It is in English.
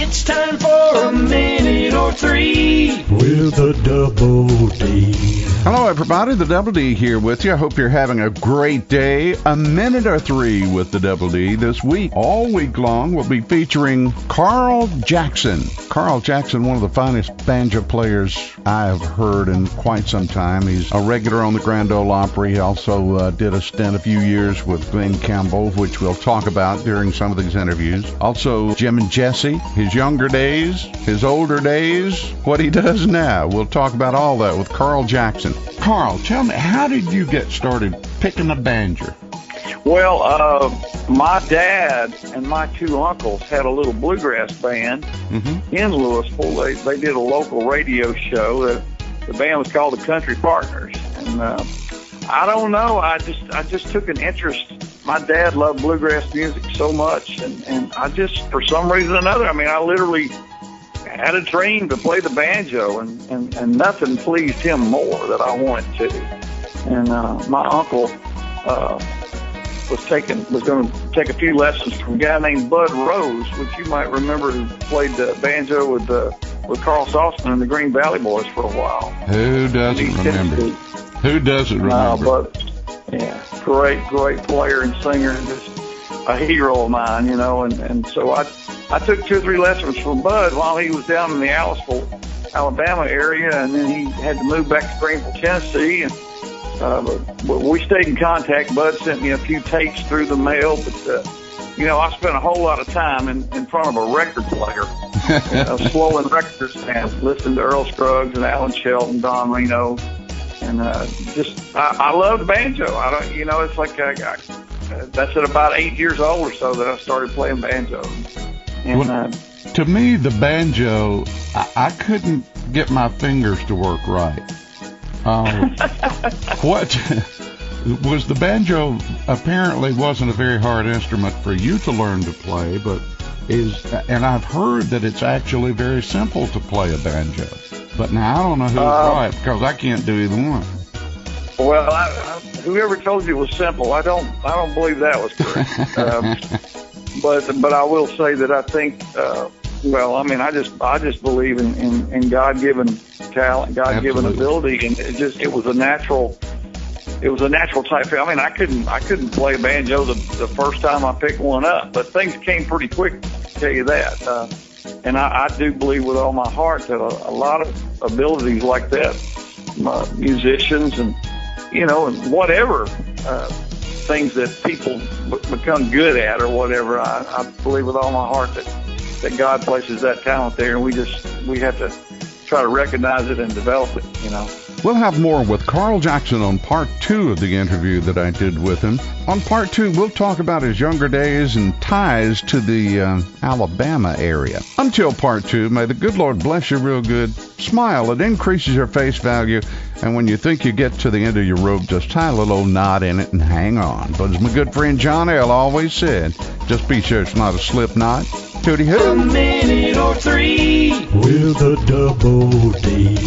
It's time for a minute or three with the Double D. Hello, everybody. The Double D here with you. I hope you're having a great day. A minute or three with the Double D this week. All week long, we'll be featuring Carl Jackson. Carl Jackson, one of the finest banjo players I have heard in quite some time. He's a regular on the Grand Ole Opry. He also did a stint a few years with Glenn Campbell, which we'll talk about during some of these interviews. Also, Jim and Jesse, his younger days, his older days, what he does now. We'll talk about all that with Carl Jackson. Carl, tell me, how did you get started picking a banjo? Well, my dad and my two uncles had a little bluegrass band in Louisville. They did a local radio show. The band was called the Country Partners. And I don't know, I just took an interest. My dad loved bluegrass music so much, and I just, for some reason or another, I literally had a dream to play the banjo, and nothing pleased him more that I wanted to. And my uncle was going to take a few lessons from a guy named Bud Rose, which you might remember, who played the banjo with Carl Saltzman and the Green Valley Boys for a while. Who doesn't remember? Who doesn't remember? Yeah, great player and singer, and just a hero of mine, and so I took 2 or 3 lessons from Bud while he was down in the Aliceville, Alabama area, and then he had to move back to Greenville, Tennessee, and but we stayed in contact. Bud sent me a few tapes through the mail, but I spent a whole lot of time in front of a record player, slowing records, and listening to Earl Scruggs and Alan Shelton, Don Reno. And I love the banjo. It's like that's at about 8 years old or so that I started playing banjo. And to me, the banjo, I couldn't get my fingers to work right. What was the banjo? Apparently, wasn't a very hard instrument for you to learn to play, and I've heard that it's actually very simple to play a banjo. But now I don't know who's right, because I can't do either one. Well, whoever told you it was simple, I don't believe that was correct. But I will say that I think, I just believe in God-given talent, God-given ability, and it was a natural type thing. I couldn't play a banjo the first time I picked one up, but things came pretty quick, to tell you that. And I do believe with all my heart that a lot of abilities like that, musicians and whatever things that people become good at or whatever, I believe with all my heart that God places that talent there, and we have to try to recognize it and develop it. We'll have more with Carl Jackson on part 2 of the interview that I did with him. On part 2, we'll talk about his younger days and ties to the Alabama area. Until part 2, may the good Lord bless you real good. Smile, it increases your face value. And when you think you get to the end of your rope, just tie a little knot in it and hang on. But as my good friend John L. always said, just be sure it's not a slip knot. Tootie hoo. A minute or three with a Double D.